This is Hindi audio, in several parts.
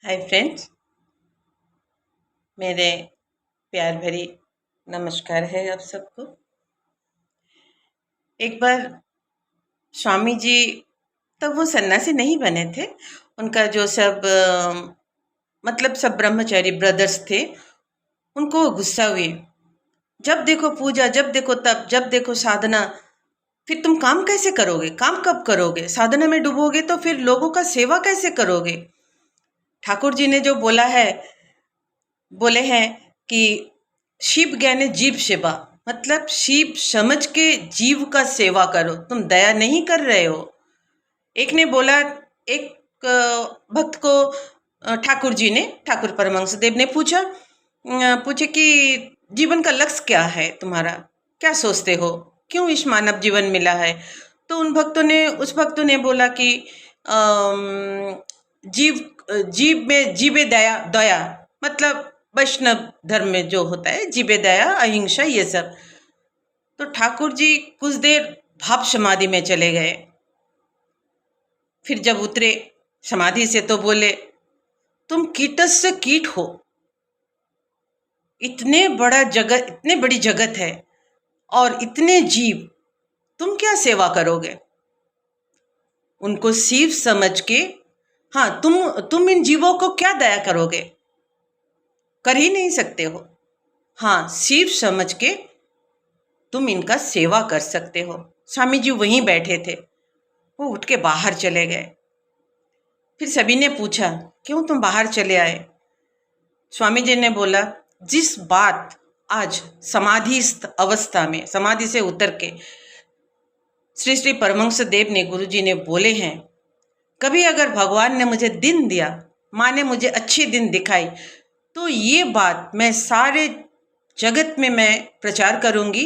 हाय फ्रेंड्स, मेरे प्यार भरी नमस्कार है आप सबको। एक बार स्वामी जी, तब वो सन्यासी नहीं बने थे। उनका जो सब मतलब सब ब्रह्मचारी ब्रदर्स थे, उनको वो गुस्सा हुए। जब देखो पूजा, जब देखो तप, जब देखो साधना, फिर तुम काम कैसे करोगे? काम कब करोगे? साधना में डूबोगे तो फिर लोगों का सेवा कैसे करोगे? ठाकुर जी ने जो बोले हैं कि शिव ज्ञाने जीव सेवा, मतलब शिव समझ के जीव का सेवा करो, तुम दया नहीं कर रहे हो। एक ने बोला, एक भक्त को ठाकुर जी ने, ठाकुर परमहंस देव ने पूछे कि जीवन का लक्ष्य क्या है तुम्हारा, क्या सोचते हो, क्यों इस मानव जीवन मिला है? तो उस भक्तों ने बोला कि जीव जीव में जीवे दया दया, मतलब वैष्णव धर्म में जो होता है जीवे दया अहिंसा ये सब। तो ठाकुर जी कुछ देर भाव समाधि में चले गए। फिर जब उतरे समाधि से तो बोले, तुम कीटस से कीट हो, इतने बड़ी जगत है और इतने जीव, तुम क्या सेवा करोगे? उनको शिव समझ के, हाँ, तुम इन जीवों को क्या दया करोगे? कर ही नहीं सकते हो। हाँ, शिव समझ के तुम इनका सेवा कर सकते हो। स्वामी जी वहीं बैठे थे, वो उठ के बाहर चले गए। फिर सभी ने पूछा, क्यों तुम बाहर चले आए? स्वामी जी ने बोला, जिस बात आज समाधिस्थ अवस्था में, समाधि से उतर के श्री श्री परमहंस देव ने, गुरु जी ने बोले हैं, कभी अगर भगवान ने मुझे दिन दिया, माँ ने मुझे अच्छे दिन दिखाई, तो ये बात मैं सारे जगत में मैं प्रचार करूंगी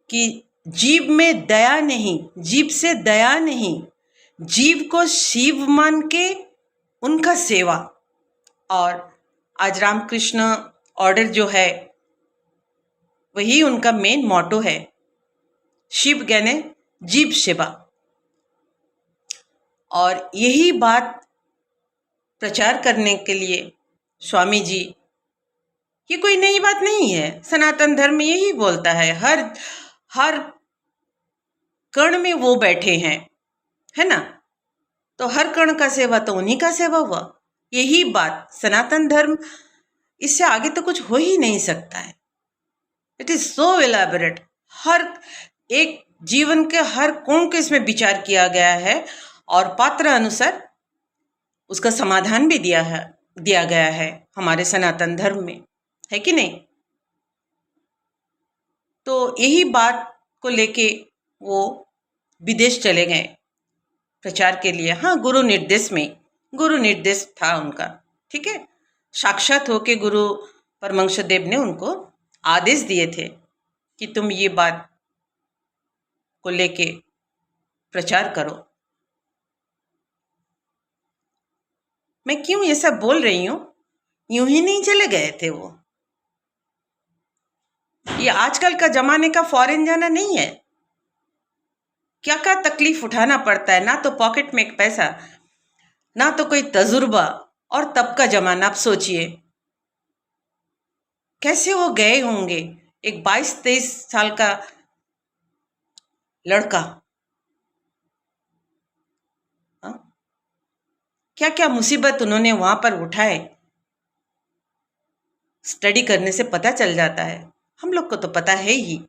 कि जीव में दया नहीं, जीव से दया नहीं, जीव को शिव मान के उनका सेवा। और आज रामकृष्ण ऑर्डर जो है, वही उनका मेन मोटो है, शिव ज्ञाने जीव सेवा। और यही बात प्रचार करने के लिए स्वामी जी, ये कोई नई बात नहीं है, सनातन धर्म यही बोलता है, हर हर कण में वो बैठे हैं, है ना? तो हर कण का सेवा तो उन्हीं का सेवा हुआ। यही बात सनातन धर्म, इससे आगे तो कुछ हो ही नहीं सकता है। इट इज सो एलैबोरेट, हर एक जीवन के हर कोण के इसमें विचार किया गया है और पात्र अनुसार उसका समाधान भी दिया गया है हमारे सनातन धर्म में, है कि नहीं? तो यही बात को लेके वो विदेश चले गए प्रचार के लिए। हाँ, गुरु निर्देश था उनका, ठीक है। साक्षात होके गुरु परमहंस देव ने उनको आदेश दिए थे कि तुम ये बात को लेके प्रचार करो। मैं क्यों ये सब बोल रही हूँ? यूं ही नहीं चले गए थे वो। ये आजकल का जमाने का फॉरेन जाना नहीं है। क्या क्या तकलीफ उठाना पड़ता है, ना तो पॉकेट में एक पैसा, ना तो कोई तजुर्बा, और तब का जमाना। आप सोचिए कैसे वो गए होंगे। एक 22-23 साल का लड़का, हाँ? क्या क्या मुसीबत उन्होंने वहां पर उठाए, स्टडी करने से पता चल जाता है। हम लोग को तो पता है ही,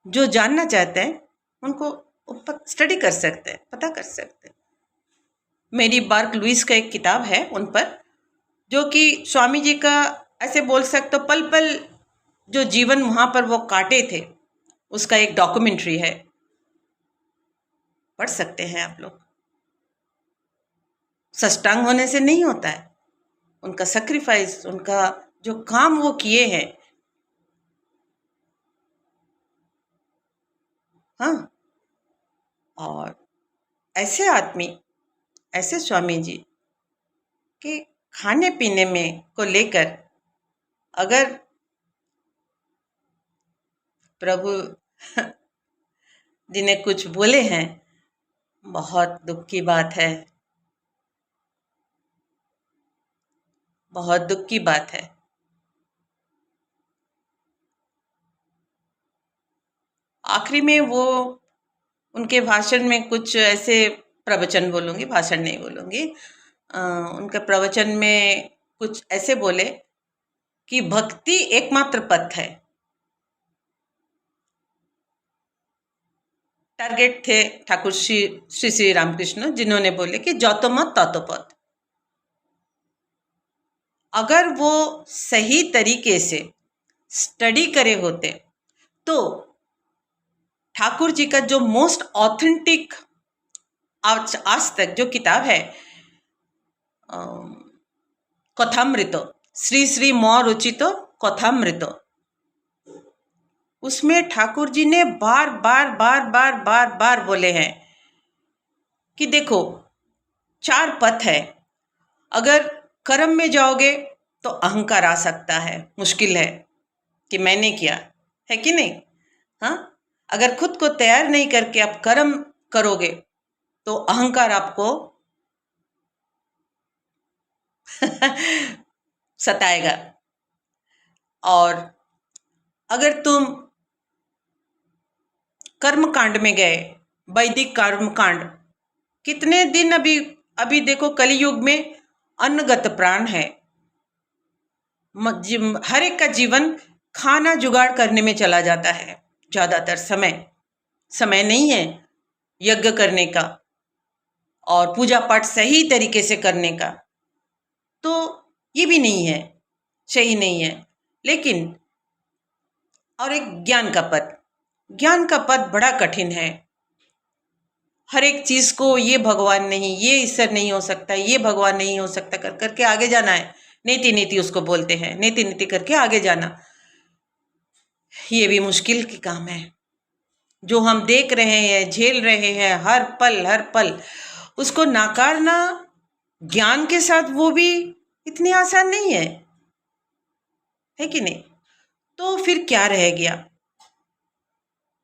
जो जानना चाहते हैं उनको स्टडी कर सकते हैं, पता कर सकते हैं। मेरी बार्क लुइस का एक किताब है उन पर, जो कि स्वामी जी का, ऐसे बोल सकते हो, पल पल जो जीवन वहां पर वो काटे थे, उसका एक डॉक्यूमेंट्री है, पढ़ सकते हैं आप लोग। सष्टांग होने से नहीं होता है, उनका सेक्रीफाइस, उनका जो काम वो किए हैं, हाँ। और ऐसे आदमी, ऐसे स्वामी जी के खाने पीने में को लेकर अगर प्रभु जी ने कुछ बोले हैं, बहुत दुख की बात है। बहुत दुख की बात है। आखिरी में वो उनके भाषण में कुछ ऐसे, प्रवचन बोलूँगी, भाषण नहीं बोलूँगी, उनके प्रवचन में कुछ ऐसे बोले कि भक्ति एकमात्र पथ है। टारगेट थे ठाकुर श्री श्री रामकृष्ण, जिन्होंने बोले कि जो मत तो पथ। अगर वो सही तरीके से स्टडी करे होते तो ठाकुर जी का जो मोस्ट ऑथेंटिक आज तक जो किताब है कथामृत, श्री श्री मौ रुचितो कथामृत, उसमें ठाकुर जी ने बार बार बार बार बार बार बोले हैं कि देखो 4 पथ है। अगर कर्म में जाओगे तो अहंकार आ सकता है, मुश्किल है कि मैंने किया है कि नहीं। हाँ, अगर खुद को तैयार नहीं करके आप कर्म करोगे तो अहंकार आपको सताएगा। और अगर तुम कर्म कांड में गए, वैदिक कर्म कांड, कितने दिन अभी देखो कलयुग में अन्नगत प्राण है। हर एक का जीवन खाना जुगाड़ करने में चला जाता है। ज़्यादातर समय नहीं है यज्ञ करने का और पूजा पाठ सही तरीके से करने का, तो ये भी नहीं है, सही नहीं है। लेकिन और एक ज्ञान का पद बड़ा कठिन है। हर एक चीज को ये भगवान नहीं, ये ईश्वर नहीं हो सकता, ये भगवान नहीं हो सकता कर करके आगे जाना है। नीति उसको बोलते हैं, नीति करके आगे जाना, ये भी मुश्किल की काम है। जो हम देख रहे हैं, झेल रहे हैं हर पल, उसको नाकारना ज्ञान के साथ, वो भी इतनी आसान नहीं है कि नहीं। तो फिर क्या रह गया?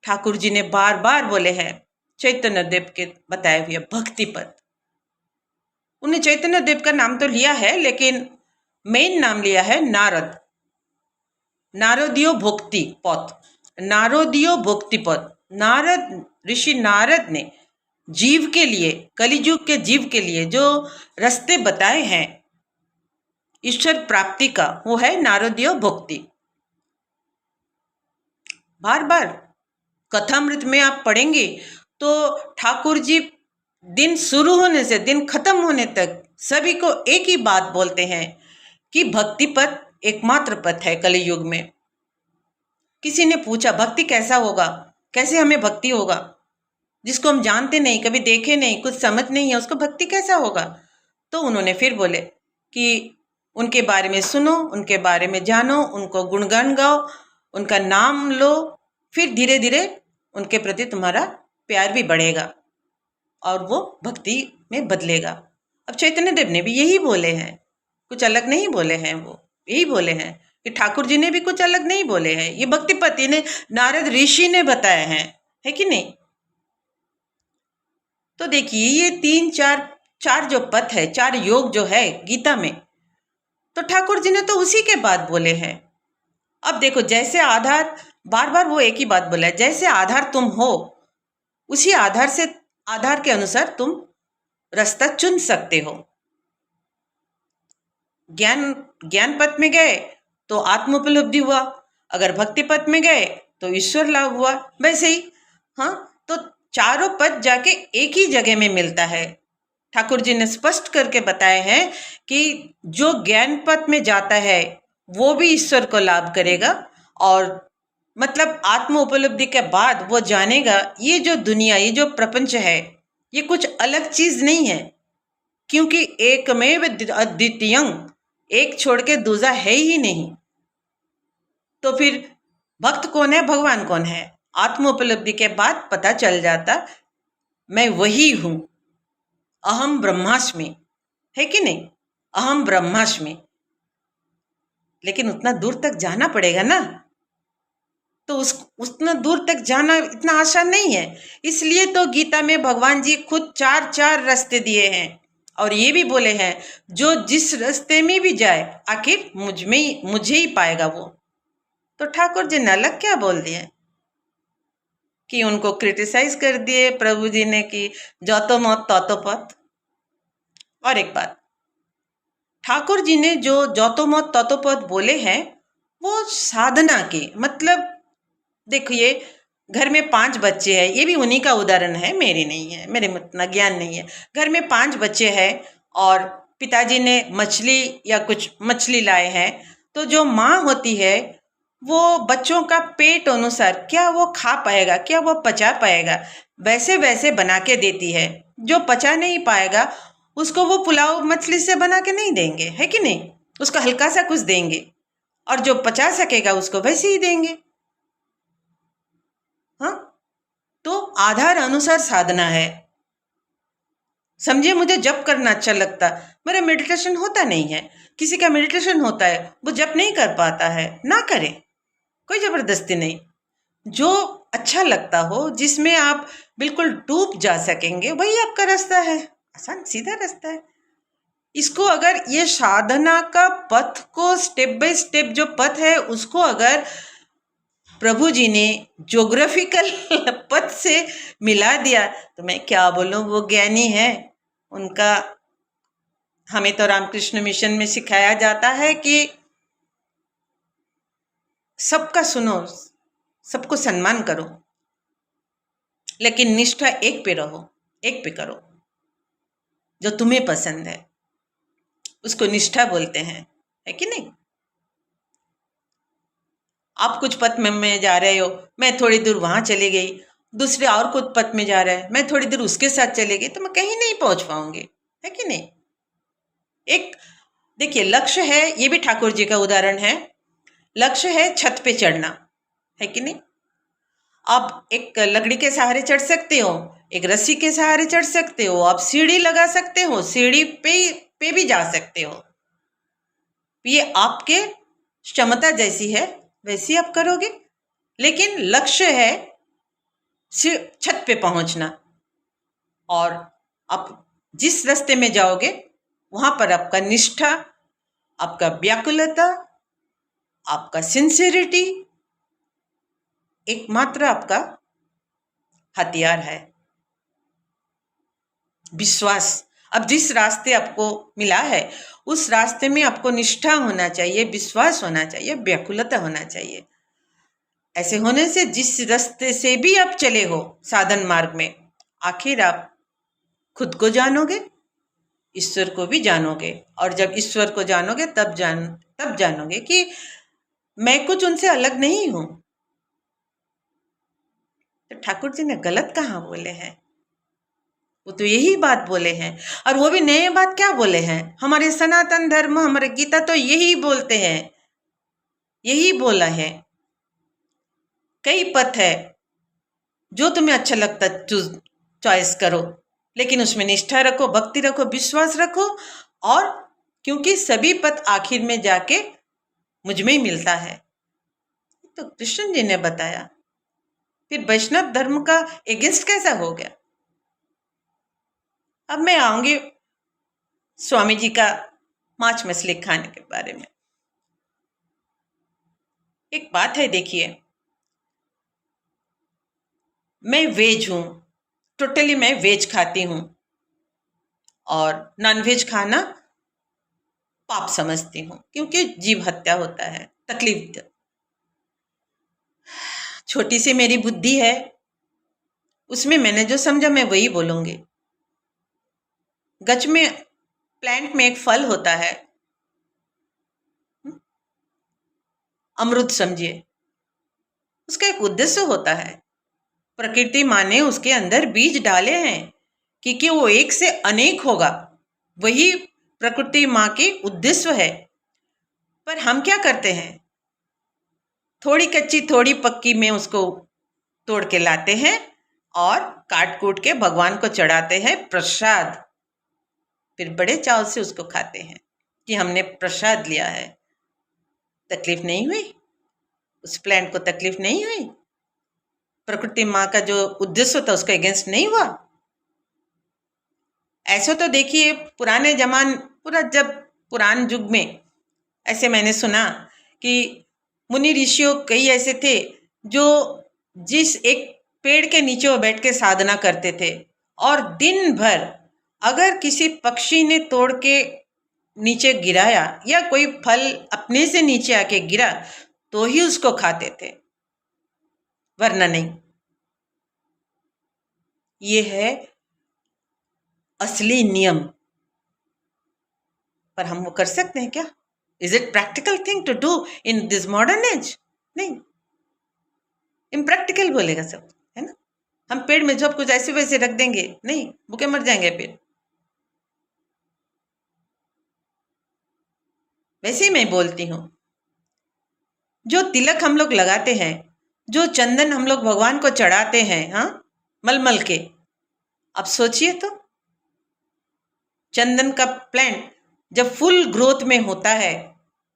ठाकुर जी ने बार बार बोले हैं चैतन्य देव के बताए हुए भक्ति पथ। उन्हें चैतन्य देव का नाम तो लिया है, लेकिन मेन नाम लिया है नारदियो भक्ति पथ। ऋषि नारद ने जीव के लिए, कलियुग के जीव के लिए जो रास्ते बताए हैं ईश्वर प्राप्ति का, वो है नारदियो भक्ति। बार बार कथामृत में आप पढ़ेंगे तो ठाकुर जी दिन शुरू होने से दिन खत्म होने तक सभी को एक ही बात बोलते हैं कि भक्ति पथ एकमात्र पथ है कलयुग में। किसी ने पूछा भक्ति कैसा होगा, कैसे हमें भक्ति होगा? जिसको हम जानते नहीं, कभी देखे नहीं, कुछ समझ नहीं है, उसको भक्ति कैसा होगा? तो उन्होंने फिर बोले कि उनके बारे में सुनो, उनके बारे में जानो, उनको गुणगान गाओ, उनका नाम लो, फिर धीरे धीरे उनके प्रति तुम्हारा प्यार भी बढ़ेगा और वो भक्ति में बदलेगा। अब चैतन्य देव ने भी यही बोले हैं, कुछ अलग नहीं बोले हैं। वो यही बोले हैं कि ठाकुर जी ने भी कुछ अलग नहीं बोले हैं। ये भक्तिपति ने नारद ऋषि ने बताए हैं, है कि नहीं। तो देखिए ये चार जो पथ है, 4 योग जो है गीता में, तो ठाकुर जी ने तो उसी के बाद बोले हैं। अब देखो जैसे आधार, बार बार वो एक ही बात बोला है, जैसे आधार तुम हो उसी आधार के अनुसार तुम रास्ता चुन सकते हो। ज्ञान पथ में गए तो आत्म उपलब्धि हुआ, अगर भक्ति पथ में गए तो ईश्वर लाभ हुआ। वैसे ही हाँ, तो चारों पथ जाके एक ही जगह में मिलता है। ठाकुर जी ने स्पष्ट करके बताए हैं कि जो ज्ञान पथ में जाता है वो भी ईश्वर को लाभ करेगा, और मतलब आत्म उपलब्धि के बाद वो जानेगा ये जो दुनिया, ये जो प्रपंच है, ये कुछ अलग चीज नहीं है, क्योंकि एकमेव अद्वितीयं, एक छोड़ के दूसरा है ही नहीं। तो फिर भक्त कौन है, भगवान कौन है? आत्म उपलब्धि के बाद पता चल जाता मैं वही हूं, अहम ब्रह्मास्मि, है कि नहीं, अहम ब्रह्मास्मि। लेकिन उतना दूर तक जाना पड़ेगा ना, तो उतना दूर तक जाना इतना आसान नहीं है। इसलिए तो गीता में भगवान जी खुद 4 रास्ते दिए हैं, और ये भी बोले हैं जो जिस रास्ते में भी जाए आखिर मुझे ही पाएगा वो। तो ठाकुर जी ने अलग क्या बोल दिए कि उनको क्रिटिसाइज कर दिए प्रभु जी ने कि जौतो मौत तौतो पथ। और एक बात, ठाकुर जी ने जो जौतो मौत तौतो पथ बोले हैं वो साधना के मतलब, देखिए घर में 5 बच्चे हैं, ये भी उन्हीं का उदाहरण है, मेरे नहीं है, मेरे में उतना ज्ञान नहीं है। घर में 5 बच्चे हैं और पिताजी ने मछली या कुछ मछली लाए हैं, तो जो माँ होती है वो बच्चों का पेट अनुसार क्या वो खा पाएगा, क्या वो पचा पाएगा, वैसे वैसे बना के देती है। जो पचा नहीं पाएगा उसको वो पुलाव मछली से बना के नहीं देंगे, है कि नहीं, उसको हल्का सा कुछ देंगे, और जो पचा सकेगा उसको वैसे ही देंगे। हाँ, तो आधार अनुसार साधना है। समझिए, मुझे जप करना अच्छा लगता, मेरा मेडिटेशन होता नहीं है, किसी का मेडिटेशन होता है वो जप नहीं कर पाता है, ना करे, कोई जबरदस्ती नहीं। जो अच्छा लगता हो, जिसमें आप बिल्कुल डूब जा सकेंगे, वही आपका रास्ता है, आसान सीधा रास्ता है। इसको अगर ये साधना का पथ को स्टेप बाय स्टेप जो पथ है उसको अगर प्रभु जी ने ज्योग्राफिकल पथ से मिला दिया तो मैं क्या बोलूं, वो ज्ञानी है। उनका हमें तो रामकृष्ण मिशन में सिखाया जाता है कि सबका सुनो, सबको सम्मान करो, लेकिन निष्ठा एक पे रहो, एक पे करो, जो तुम्हें पसंद है उसको निष्ठा बोलते हैं, है कि नहीं। आप कुछ पथ में जा रहे हो, मैं थोड़ी दूर वहां चली गई, दूसरे और कुछ पथ में जा रहा है, मैं थोड़ी दूर उसके साथ चली गई, तो मैं कहीं नहीं पहुंच पाऊंगी, है कि नहीं। एक देखिए लक्ष्य है, ये भी ठाकुर जी का उदाहरण है। लक्ष्य है छत पे चढ़ना, है कि नहीं। आप एक लकड़ी के सहारे चढ़ सकते हो, एक रस्सी के सहारे चढ़ सकते हो, आप सीढ़ी लगा सकते हो, सीढ़ी पे भी जा सकते हो। ये आपके क्षमता जैसी है वैसी आप करोगे, लेकिन लक्ष्य है छत पे पहुंचना। और आप जिस रास्ते में जाओगे वहां पर आपका निष्ठा, आपका व्याकुलता, आपका सिंसियरिटी एकमात्र आपका हथियार है, विश्वास। अब जिस रास्ते आपको मिला है उस रास्ते में आपको निष्ठा होना चाहिए, विश्वास होना चाहिए, व्याकुलता होना चाहिए। ऐसे होने से जिस रास्ते से भी आप चले हो साधन मार्ग में, आखिर आप खुद को जानोगे, ईश्वर को भी जानोगे, और जब ईश्वर को जानोगे तब जानोगे कि मैं कुछ उनसे अलग नहीं हूं। तो ठाकुर जी ने गलत कहाँ बोले हैं, वो तो यही बात बोले हैं, और वो भी नए बात क्या बोले हैं। हमारे सनातन धर्म, हमारे गीता तो यही बोलते हैं, यही बोला है। कई पथ है, जो तुम्हें अच्छा लगता चॉइस करो, लेकिन उसमें निष्ठा रखो, भक्ति रखो, विश्वास रखो, और क्योंकि सभी पथ आखिर में जाके मुझ में ही मिलता है। तो कृष्ण जी ने बताया, फिर वैष्णव धर्म का एगेंस्ट कैसा हो गया। अब मैं आऊंगी स्वामी जी का मांस मछली खाने के बारे में। एक बात है, देखिए मैं वेज हूं, टोटली मैं वेज खाती हूं, और नॉनवेज खाना पाप समझती हूँ, क्योंकि जीव हत्या होता है, तकलीफ। छोटी सी मेरी बुद्धि है, उसमें मैंने जो समझा मैं वही बोलूंगी। गच में, प्लांट में एक फल होता है, अमरूद समझिए, उसका एक उद्देश्य होता है। प्रकृति माँ ने उसके अंदर बीज डाले हैं क्योंकि वो एक से अनेक होगा, वही प्रकृति माँ के उद्देश्य है। पर हम क्या करते हैं, थोड़ी कच्ची थोड़ी पक्की में उसको तोड़ के लाते हैं और काट कूट के भगवान को चढ़ाते हैं प्रसाद, फिर बड़े चाव से उसको खाते हैं कि हमने प्रसाद लिया है। तकलीफ नहीं हुई, उस प्लांट को तकलीफ नहीं हुई, प्रकृति माँ का जो उद्देश्य था उसका अगेंस्ट नहीं हुआ। ऐसा तो देखिए पुराने जमान पूरा जब पुरान युग में ऐसे मैंने सुना कि मुनि ऋषियों कई ऐसे थे जो जिस एक पेड़ के नीचे वो बैठ के साधना करते थे और दिन भर अगर किसी पक्षी ने तोड़ के नीचे गिराया या कोई फल अपने से नीचे आके गिरा तो ही उसको खाते थे, वरना नहीं। ये है असली नियम। पर हम वो कर सकते हैं क्या? Is it practical thing to do in this modern age? नहीं, इम्प्रैक्टिकल बोलेगा सब, है ना। हम पेड़ में जब कुछ ऐसे वैसे रख देंगे, नहीं, भूखे मर जाएंगे पेड़। वैसे ही मैं बोलती हूँ, जो तिलक हम लोग लगाते हैं, जो चंदन हम लोग भगवान को चढ़ाते हैं, हाँ, मलमल के, अब सोचिए तो चंदन का प्लांट जब फुल ग्रोथ में होता है,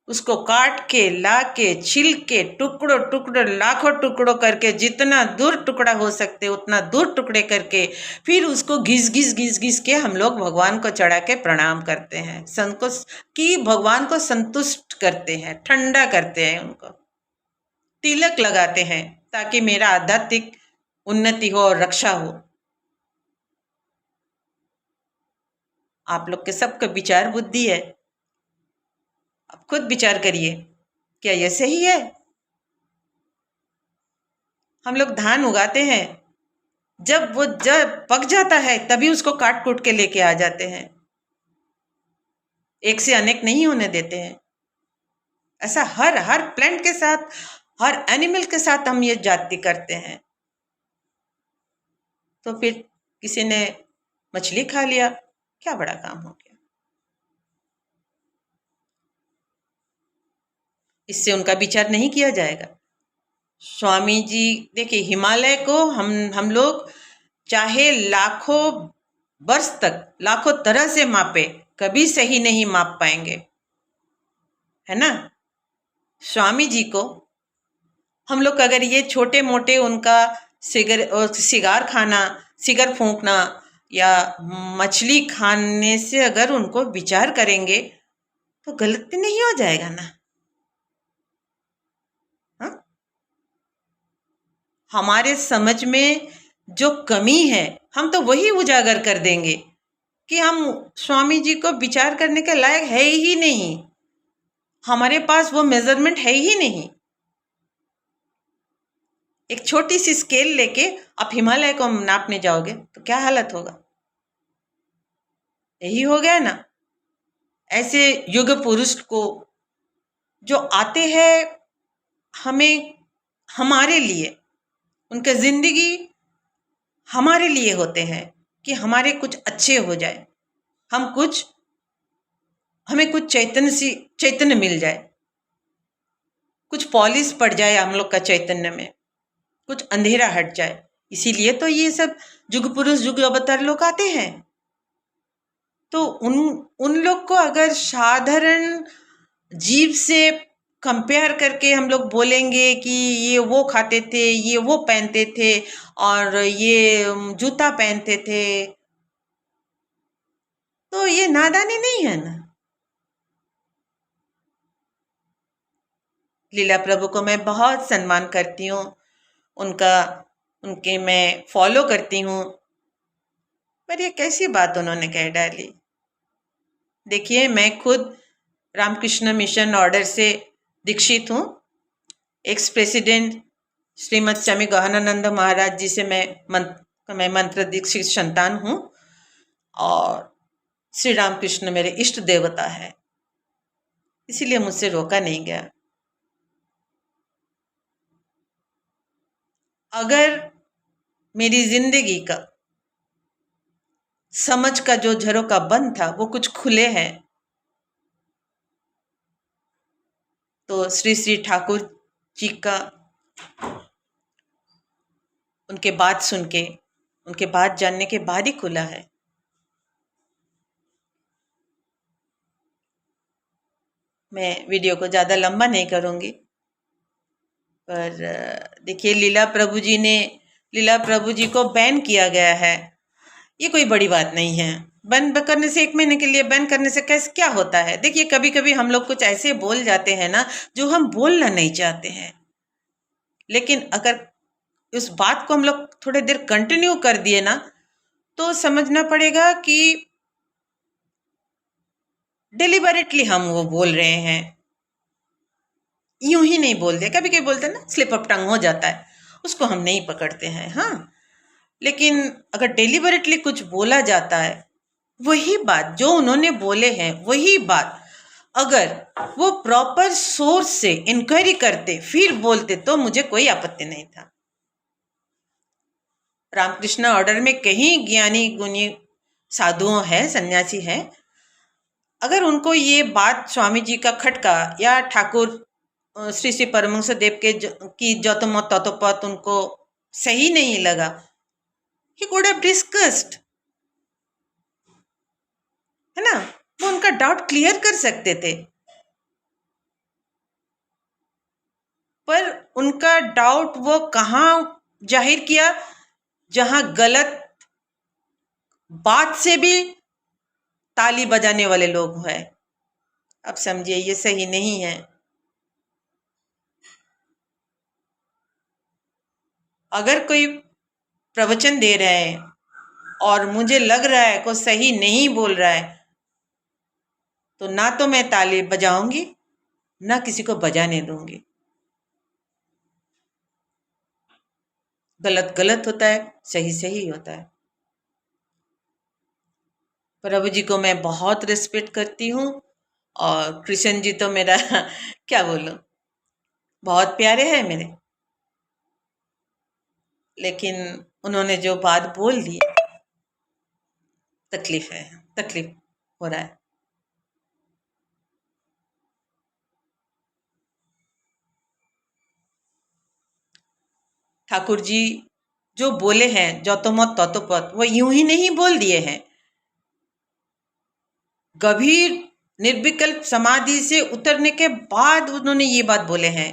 उसको काट के ला के छिल के टुकड़ों टुकड़ों लाखों टुकड़ों करके जितना दूर टुकड़ा हो सकते उतना दूर टुकड़े करके फिर उसको घिस घिस घिस घिस के हम लोग भगवान को चढ़ा के प्रणाम करते हैं, संतोष की भगवान को संतुष्ट करते हैं, ठंडा करते हैं, उनको तिलक लगाते हैं ताकि मेरा आध्यात्मिक उन्नति हो और रक्षा हो। आप लोग के सबका विचार बुद्धि है, आप खुद विचार करिए, क्या ये सही है? हम लोग धान उगाते हैं, जब पक जाता है तभी उसको काट कूट के लेके आ जाते हैं, एक से अनेक नहीं होने देते हैं। ऐसा हर प्लांट के साथ, हर एनिमल के साथ हम ये जाति करते हैं। तो फिर किसी ने मछली खा लिया, क्या बड़ा काम हो गया? इससे उनका विचार नहीं किया जाएगा। स्वामी जी देखिए, हिमालय को हम लोग चाहे लाखों वर्ष तक लाखों तरह से मापे, कभी सही नहीं माप पाएंगे, है ना। स्वामी जी को हम लोग अगर ये छोटे मोटे उनका सिगार खाना, सिगर फूंकना या मछली खाने से अगर उनको विचार करेंगे तो गलती नहीं हो जाएगा ना? हाँ? हमारे समझ में जो कमी है हम तो वही उजागर कर देंगे कि हम स्वामी जी को विचार करने के लायक है ही नहीं, हमारे पास वो मेजरमेंट है ही नहीं। एक छोटी सी स्केल लेके आप हिमालय को नापने जाओगे तो क्या हालत होगा? यही हो गया ना। ऐसे युग पुरुष को जो आते हैं हमें, हमारे लिए, उनका जिंदगी हमारे लिए होते हैं कि हमारे कुछ अच्छे हो जाए, हमें कुछ चैतन्य मिल जाए, कुछ पॉलिश पड़ जाए हम लोग का चैतन्य में, कुछ अंधेरा हट जाए। इसीलिए तो ये सब युग पुरुष युग अवतार लोग आते हैं। तो उन लोग को अगर साधारण जीव से कंपेयर करके हम लोग बोलेंगे कि ये वो खाते थे, ये वो पहनते थे और ये जूता पहनते थे, तो ये नादानी नहीं है ना। लीला प्रभु को मैं बहुत सम्मान करती हूँ, उनके मैं फॉलो करती हूँ, पर ये कैसी बात उन्होंने कह डाली। देखिए, मैं खुद रामकृष्ण मिशन ऑर्डर से दीक्षित हूँ। एक्स प्रेसिडेंट श्रीमद स्वामी गहनानंद महाराज जी से मैं मंत्र दीक्षित संतान हूँ और श्री रामकृष्ण मेरे इष्ट देवता है, इसीलिए मुझसे रोका नहीं गया। अगर मेरी जिंदगी का समझ का जो झरोका बंद था वो कुछ खुले हैं, तो श्री श्री ठाकुर जी का उनके बात सुन के, उनके बात जानने के बाद ही खुला है। मैं वीडियो को ज़्यादा लंबा नहीं करूँगी, पर देखिए लीला प्रभु जी को बैन किया गया है ये कोई बड़ी बात नहीं है। बंद करने से, 1 महीने के लिए बंद करने से कैसे क्या होता है? देखिए, कभी कभी हम लोग कुछ ऐसे बोल जाते हैं ना जो हम बोलना नहीं चाहते हैं, लेकिन अगर उस बात को हम लोग थोड़ी देर कंटिन्यू कर दिए ना, तो समझना पड़ेगा कि डिलिबरेटली हम वो बोल रहे हैं, यूं ही नहीं बोल दे। कभी कभी बोलते हैं ना, स्लिप ऑफ टंग हो जाता है, उसको हम नहीं पकड़ते हैं। हाँ, लेकिन अगर डिलिबरेटली कुछ बोला जाता है, वही बात जो उन्होंने बोले हैं, वही बात अगर वो प्रॉपर सोर्स से इंक्वायरी करते फिर बोलते, तो मुझे कोई आपत्ति नहीं था। रामकृष्ण ऑर्डर में कहीं ज्ञानी गुणी साधुओं है, सन्यासी है, अगर उनको ये बात स्वामी जी का खटका या ठाकुर श्री श्री परमहंस देव के की जौतमत तत्वपत उनको सही नहीं लगा, ही कुड हैव डिस्कस्ड, है ना, वो उनका डाउट क्लियर कर सकते थे। पर उनका डाउट वो कहाँ जाहिर किया? जहां गलत बात से भी ताली बजाने वाले लोग हैं। अब समझिए, ये सही नहीं है। अगर कोई प्रवचन दे रहा है और मुझे लग रहा है कोई सही नहीं बोल रहा है, तो ना तो मैं ताली बजाऊंगी, ना किसी को बजाने दूंगी। गलत गलत होता है, सही सही होता है। प्रभु जी को मैं बहुत रिस्पेक्ट करती हूँ, और कृष्ण जी तो मेरा क्या बोलूं, बहुत प्यारे हैं मेरे। लेकिन उन्होंने जो बात बोल दी, तकलीफ है, तकलीफ हो रहा है। ठाकुर जी जो बोले हैं जौतमत तत्वपत, वो यूं ही नहीं बोल दिए हैं। गंभीर निर्विकल्प समाधि से उतरने के बाद उन्होंने ये बात बोले हैं।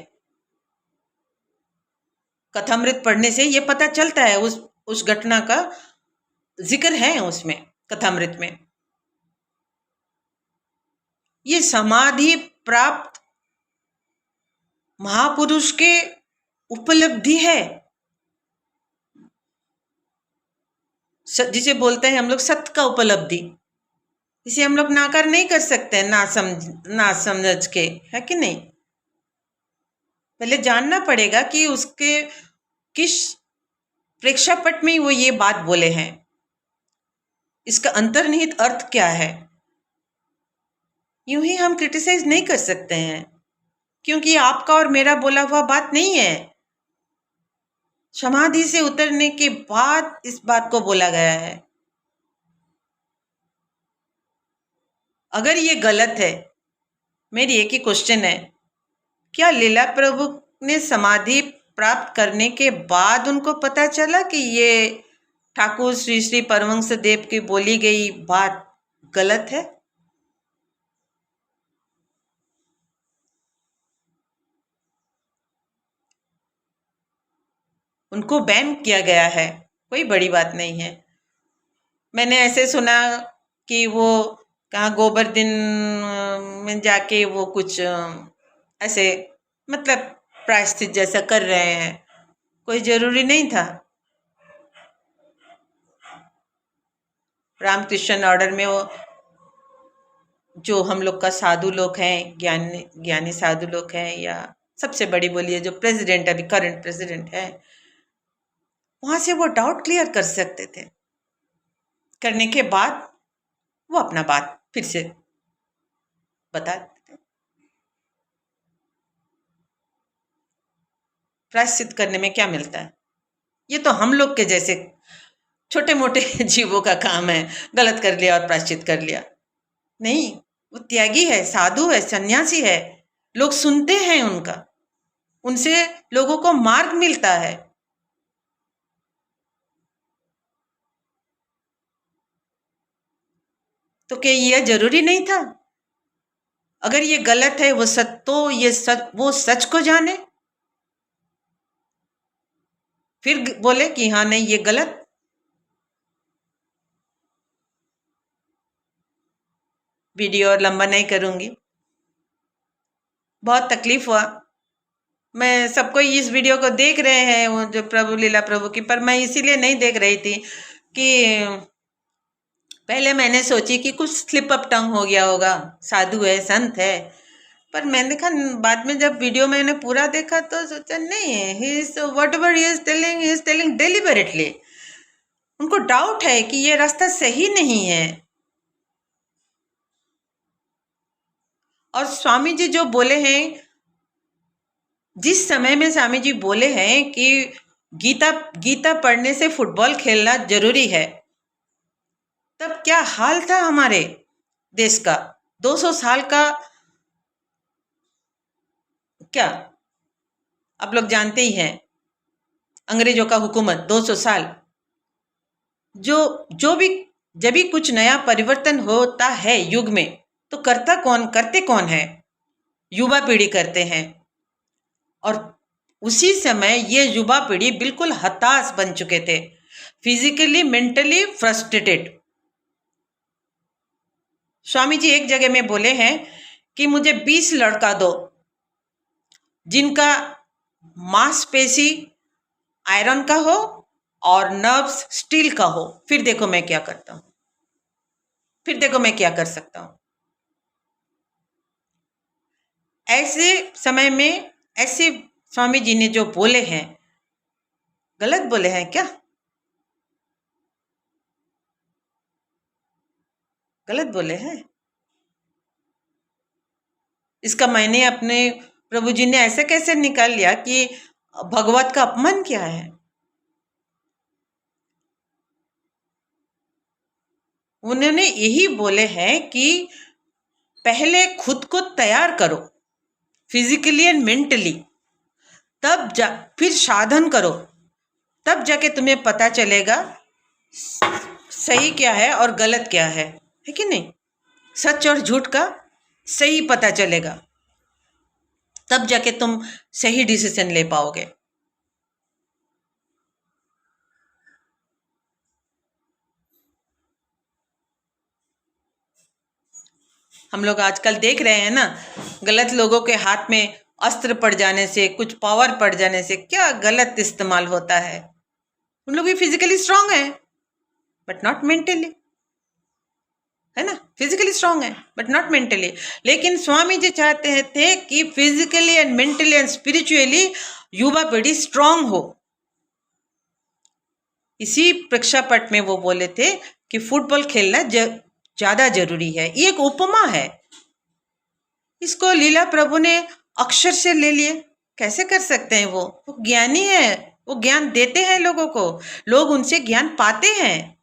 कथामृत पढ़ने से ये पता चलता है, उस घटना का जिक्र है उसमें, कथामृत में। ये समाधि प्राप्त महापुरुष के उपलब्धि है, जिसे बोलते हैं हम लोग सत्य का उपलब्धि। इसे हम लोग नाकार नहीं कर सकते, ना समझ के, है कि नहीं? पहले जानना पड़ेगा कि उसके किस प्रेक्षापट में वो ये बात बोले हैं, इसका अंतर्निहित अर्थ क्या है। यूं ही हम क्रिटिसाइज नहीं कर सकते हैं, क्योंकि आपका और मेरा बोला हुआ बात नहीं है। समाधि से उतरने के बाद इस बात को बोला गया है। अगर ये गलत है, मेरी एक ही क्वेश्चन है, क्या लीला प्रभु ने समाधि प्राप्त करने के बाद उनको पता चला कि ये ठाकुर श्री श्री परमहंस देव की बोली गई बात गलत है? उनको बैन किया गया है, कोई बड़ी बात नहीं है। मैंने ऐसे सुना कि वो कहाँ गोवर्धन में जाके वो कुछ ऐसे, मतलब प्रायश्चित जैसा कर रहे हैं, कोई जरूरी नहीं था। रामकृष्ण ऑर्डर में वो जो हम लोग का साधु लोग हैं, ज्ञानी ज्ञानी साधु लोग हैं, या सबसे बड़ी बोलिए जो प्रेसिडेंट, अभी करंट प्रेसिडेंट है, वहां से वो डाउट क्लियर कर सकते थे। करने के बाद वो अपना बात फिर से बता देते। प्रायश्चित करने में क्या मिलता है? ये तो हम लोग के जैसे छोटे मोटे जीवों का काम है, गलत कर लिया और प्रायश्चित कर लिया। नहीं, वो त्यागी है, साधु है, सन्यासी है, लोग सुनते हैं उनका, उनसे लोगों को मार्ग मिलता है। तो क्या यह जरूरी नहीं था? अगर ये गलत है, वो सच, तो ये सच, वो सच को जाने, फिर बोले कि हाँ नहीं ये गलत। वीडियो और लंबा नहीं करूँगी। बहुत तकलीफ हुआ। मैं सबको इस वीडियो को देख रहे हैं वो जो प्रभु लीला प्रभु की, पर मैं इसीलिए नहीं देख रही थी कि पहले मैंने सोची कि कुछ स्लिप अप टंग हो गया होगा, साधु है, संत है। पर मैंने देखा बाद में जब वीडियो मैंने पूरा देखा तो सोचा नहीं, he is what ever he is telling deliberately. उनको डाउट है कि ये रास्ता सही नहीं है। और स्वामी जी जो बोले हैं, जिस समय में स्वामी जी बोले हैं कि गीता पढ़ने से फुटबॉल खेलना जरूरी है, तब क्या हाल था हमारे देश का। 200 साल का, क्या आप लोग जानते ही हैं, अंग्रेजों का हुकूमत 200 साल। जो भी जब भी कुछ नया परिवर्तन होता है युग में, तो करते कौन है? युवा पीढ़ी करते हैं। और उसी समय ये युवा पीढ़ी बिल्कुल हताश बन चुके थे, physically mentally frustrated. Swami ji एक जगह में बोले हैं कि मुझे 20 लड़का दो जिनका मांसपेशी आयरन का हो और नर्व्स स्टील का हो, फिर देखो मैं क्या करता हूं, फिर देखो मैं क्या कर सकता हूं। ऐसे समय में ऐसे स्वामी जी ने जो बोले हैं, गलत बोले हैं क्या? गलत बोले हैं। इसका मैंने अपने प्रभु जी ने ऐसे कैसे निकाल लिया कि भगवत का अपमान क्या है? उन्होंने यही बोले हैं कि पहले खुद को तैयार करो फिजिकली एंड मेंटली, फिर साधन करो, तब जाके तुम्हें पता चलेगा सही क्या है और गलत क्या है कि नहीं? सच और झूठ का सही पता चलेगा, तब जाके तुम सही डिसीजन ले पाओगे। हम लोग आजकल देख रहे हैं ना, गलत लोगों के हाथ में अस्त्र पड़ जाने से, कुछ पावर पड़ जाने से क्या गलत इस्तेमाल होता है। उन लोग भी फिजिकली स्ट्रांग है बट नॉट मेंटली, है ना? फिजिकली स्ट्रांग है बट नॉट मेंटली। लेकिन स्वामी जी चाहते थे कि physically and mentally and spiritually युवा पीढ़ी स्ट्रांग हो। इसी प्रेक्षापट में वो बोले थे कि फुटबॉल खेलना ज्यादा जरूरी है। ये एक उपमा है, इसको लीला प्रभु ने अक्षर से ले लिए। कैसे कर सकते हैं? वो ज्ञानी है, वो ज्ञान देते हैं लोगों को, लोग उनसे ज्ञान पाते हैं।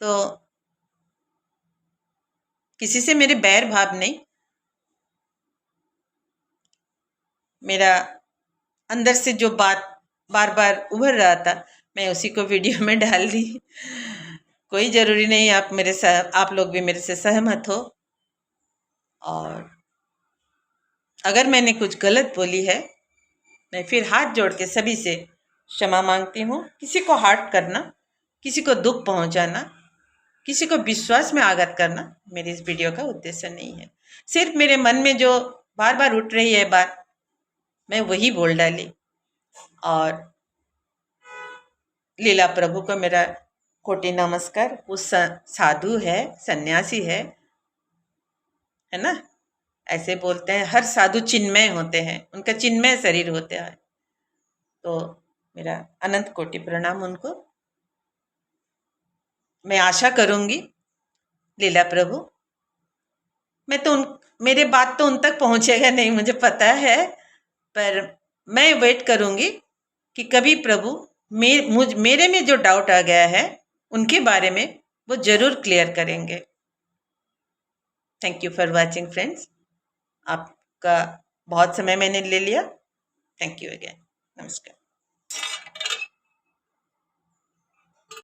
तो किसी से मेरे बैर भाव नहीं, मेरा अंदर से जो बात बार बार उभर रहा था, मैं उसी को वीडियो में डाल दी। कोई जरूरी नहीं आप लोग भी मेरे से सहमत हो। और अगर मैंने कुछ गलत बोली है, मैं फिर हाथ जोड़ के सभी से क्षमा मांगती हूँ। किसी को हर्ट करना, किसी को दुख पहुंचाना, किसी को विश्वास में आघात करना मेरी इस वीडियो का उद्देश्य नहीं है। सिर्फ मेरे मन में जो बार बार उठ रही है बात, मैं वही बोल डाली। और लीला प्रभु को मेरा कोटि नमस्कार। वो साधु है, सन्यासी है ना? ऐसे बोलते हैं हर साधु चिन्मय होते हैं, उनका चिन्मय शरीर होता है। तो मेरा अनंत कोटि प्रणाम उनको। मैं आशा करूंगी लीला प्रभु, मेरे बात तो उन तक पहुंचेगा नहीं, मुझे पता है, पर मैं वेट करूंगी कि कभी प्रभु मेरे में जो डाउट आ गया है उनके बारे में वो जरूर क्लियर करेंगे। Thank you for watching friends. आपका बहुत समय मैंने ले लिया। Thank you again. नमस्कार।